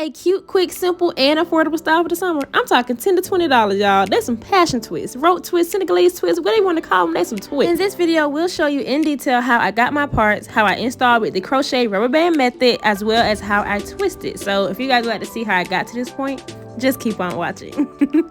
A cute, quick, simple, and affordable style for the summer. I'm talking $10 to $20, y'all. There's some passion twists, rope twists, Senegalese twists, whatever you want to call them, there's some twists. In this video, we'll show you in detail how I got my parts, how I installed with the crochet rubber band method, as well as how I twisted. So if you guys would like to see how I got to this point, just keep on watching.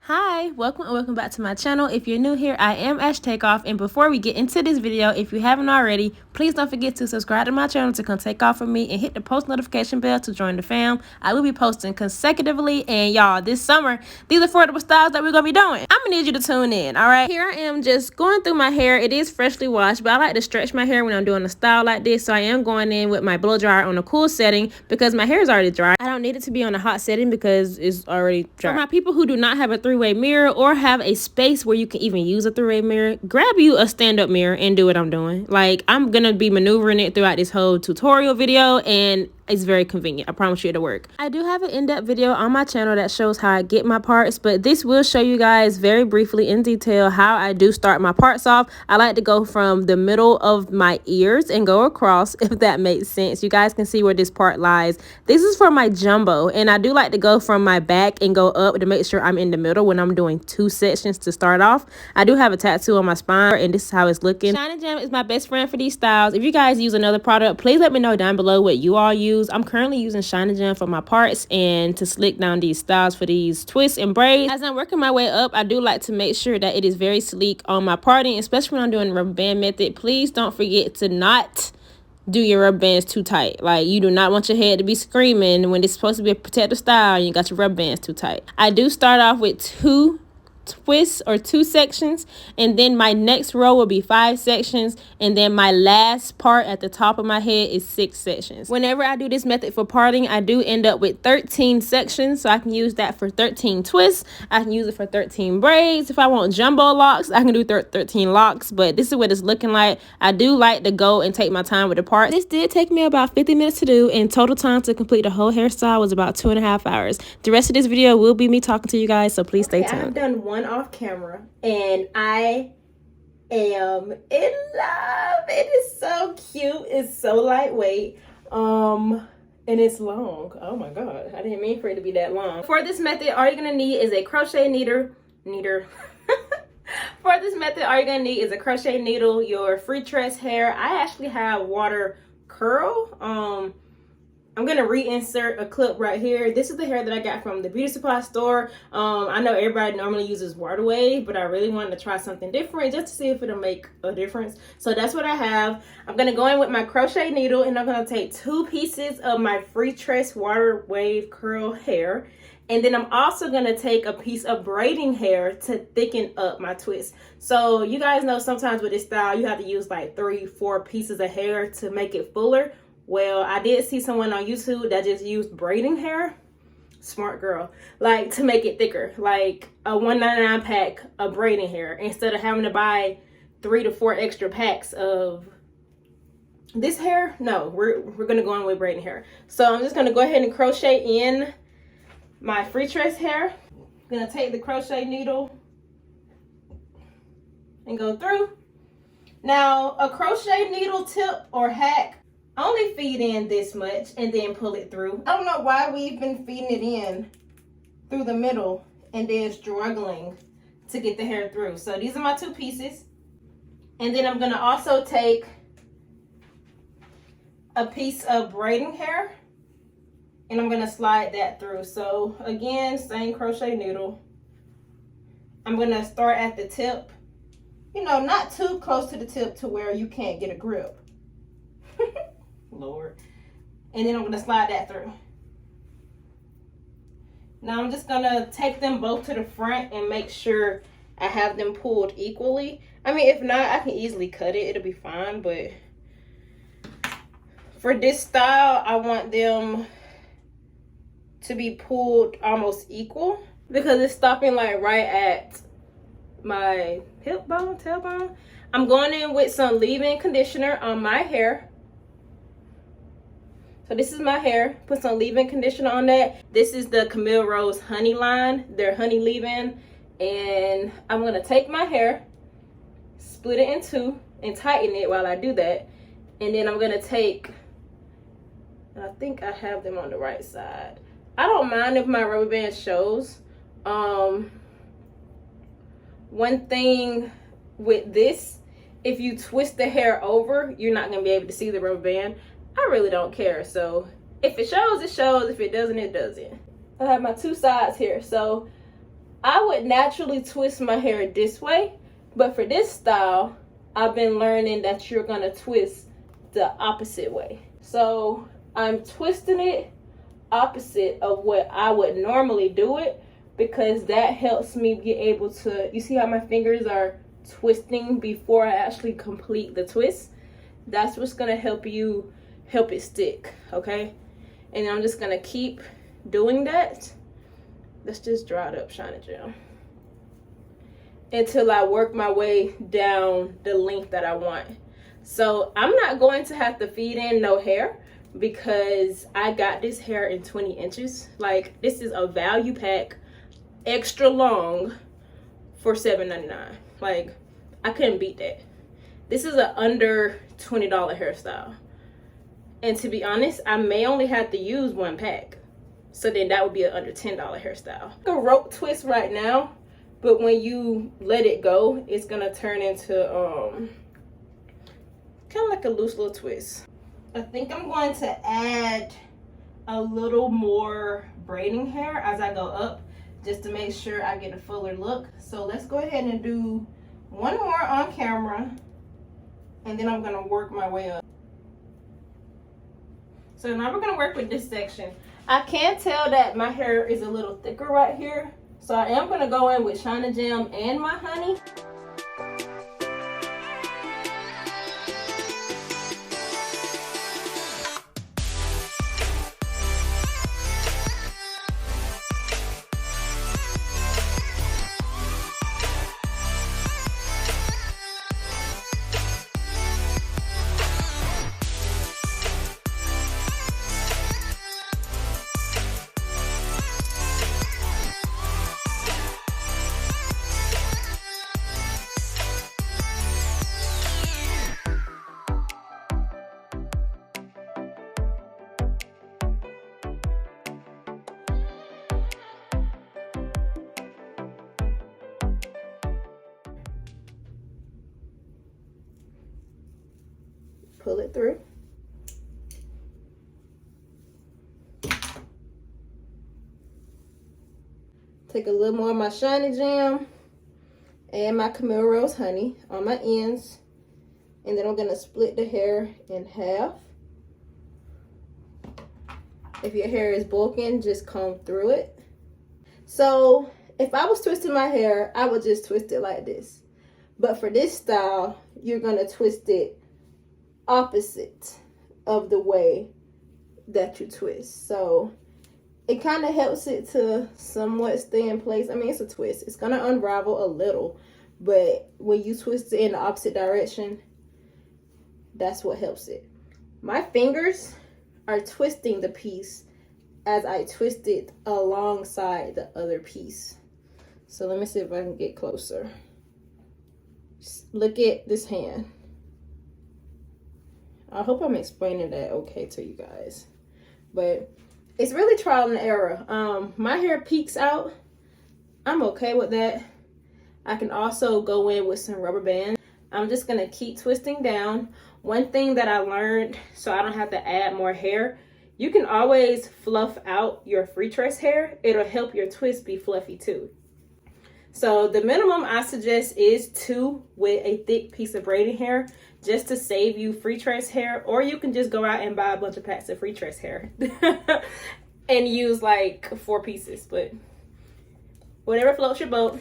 Hi, welcome back to my channel. If you're new here, I am Ash Takeoff, and before we get into this video, if you haven't already, please don't forget to subscribe to my channel to come take off with me and hit the post notification bell to join the fam. I will be posting consecutively, and y'all, this summer, these affordable styles that we're gonna be doing, I'm gonna need you to tune in. All right, here I am just going through my hair. It is freshly washed, but I like to stretch my hair when I'm doing a style like this, so I am going in with my blow dryer on a cool setting because my hair is already dry. I don't need it to be on a hot setting because it's already dry. For my people who do not have a three-way mirror or have a space where you can even use a three-way mirror, grab you a stand-up mirror and do what I'm doing. Like, I'm gonna be maneuvering it throughout this whole tutorial video, and it's very convenient. I promise you it'll work. I do have an in-depth video on my channel that shows how I get my parts, but this will show you guys very briefly in detail how I do start my parts off. I like to go from the middle of my ears and go across, if that makes sense. You guys can see where this part lies. This is for my jumbo, and I do like to go from my back and go up to make sure I'm in the middle when I'm doing two sections to start off. I do have a tattoo on my spine, and this is how it's looking. Shine Jam is my best friend for these styles. If you guys use another product, please let me know down below what you all use. I'm currently using Shine Jam for my parts and to slick down these styles for these twists and braids. As I'm working my way up, I do like to make sure that it is very sleek on my parting, especially when I'm doing the rubber band method. Please don't forget to not do your rubber bands too tight. Like, you do not want your head to be screaming when it's supposed to be a protective style and you got your rubber bands too tight. I do start off with 2 twists or 2 sections, and then my next row will be 5 sections, and then my last part at the top of my head is 6 sections. Whenever I do this method for parting, I do end up with 13 sections, so I can use that for 13 twists. I can use it for 13 braids. If I want jumbo locks, I can do 13 locks, but this is what it's looking like. I do like to go and take my time with the parts. This did take me about 50 minutes to do, and total time to complete the whole hairstyle was about 2.5 hours. The rest of this video will be me talking to you guys, so please stay tuned. I've done one off camera, and I am in love. It is so cute. It's so lightweight, and it's long. Oh my god, I didn't mean for it to be that long. For this method, all you're gonna need is a crochet needle. For this method, all you're gonna need is a crochet needle, your free tress hair. I actually have water curl. I'm going to reinsert a clip right here. This is the hair that I got from the beauty supply store. I know everybody normally uses water wave, but I really wanted to try something different just to see if it'll make a difference. So that's what I have. I'm going to go in with my crochet needle, and I'm going to take 2 pieces of my free tress water wave curl hair. And then I'm also going to take a piece of braiding hair to thicken up my twist. So you guys know sometimes with this style, you have to use like 3-4 pieces of hair to make it fuller. Well, I did see someone on YouTube that just used braiding hair. Smart girl. Like, to make it thicker. Like a $1.99 pack of braiding hair, instead of having to buy 3 to 4 extra packs of this hair. No, we're going to go in with braiding hair. So I'm just going to go ahead and crochet in my free tress hair. I'm going to take the crochet needle and go through. Now, a crochet needle tip or hack, only feed in this much and then pull it through. I don't know why we've been feeding it in through the middle and then struggling to get the hair through. So these are my 2 pieces. And then I'm gonna also take a piece of braiding hair and I'm gonna slide that through. So again, same crochet needle. I'm gonna start at the tip, you know, not too close to the tip to where you can't get a grip. Lord. And then I'm going to slide that through. Now I'm just going to take them both to the front and make sure I have them pulled equally. I mean, if not, I can easily cut it. It'll be fine. But for this style, I want them to be pulled almost equal because it's stopping like right at my hip bone, tailbone. I'm going in with some leave-in conditioner on my hair. So this is my hair. Put some leave-in conditioner on that. This is the Camille Rose Honey line, their honey leave-in. And I'm gonna take my hair, split it in two, and tighten it while I do that. And then I'm gonna take, and I think I have them on the right side. I don't mind if my rubber band shows. One thing with this, if you twist the hair over, you're not gonna be able to see the rubber band. I really don't care. So if it shows, it shows. If it doesn't, it doesn't. I have my two sides here. So I would naturally twist my hair this way, but for this style, I've been learning that you're gonna twist the opposite way. So I'm twisting it opposite of what I would normally do it, because that helps me be able to, you see how my fingers are twisting before I actually complete the twist? That's what's gonna help it stick, okay? And I'm just gonna keep doing that. Let's just dry it up, Shiny Gel, until I work my way down the length that I want. So I'm not going to have to feed in no hair, because I got this hair in 20 inches. Like, this is a value pack, extra long, for $7.99. Like, I couldn't beat that. This is an under $20 hairstyle. And to be honest, I may only have to use one pack. So then that would be an under $10 hairstyle. A rope twist right now, but when you let it go, it's gonna turn into kind of like a loose little twist. I think I'm going to add a little more braiding hair as I go up, just to make sure I get a fuller look. So let's go ahead and do one more on camera, and then I'm gonna work my way up. So now we're gonna work with this section. I can tell that my hair is a little thicker right here, so I am gonna go in with Shine Jam and my honey. Pull it through. Take a little more of my Shiny Jam and my Camille Rose honey on my ends, and then I'm gonna split the hair in half. If your hair is bulking, just comb through it. So if I was twisting my hair, I would just twist it like this. But for this style, you're gonna twist it opposite of the way that you twist. So it kind of helps it to somewhat stay in place. I mean, it's a twist. It's gonna unravel a little, but when you twist it in the opposite direction, that's what helps it. My fingers are twisting the piece as I twist it alongside the other piece. So let me see if I can get closer. Just look at this hand. I hope I'm explaining that okay to you guys. But it's really trial and error. My hair peeks out. I'm okay with that. I can also go in with some rubber band. I'm just gonna keep twisting down. One thing that I learned, so I don't have to add more hair, you can always fluff out your free tress hair. It'll help your twist be fluffy too. So the minimum I suggest is 2 with a thick piece of braiding hair, just to save you free tress hair, or you can just go out and buy a bunch of packs of free tress hair and use like 4 pieces, but whatever floats your boat.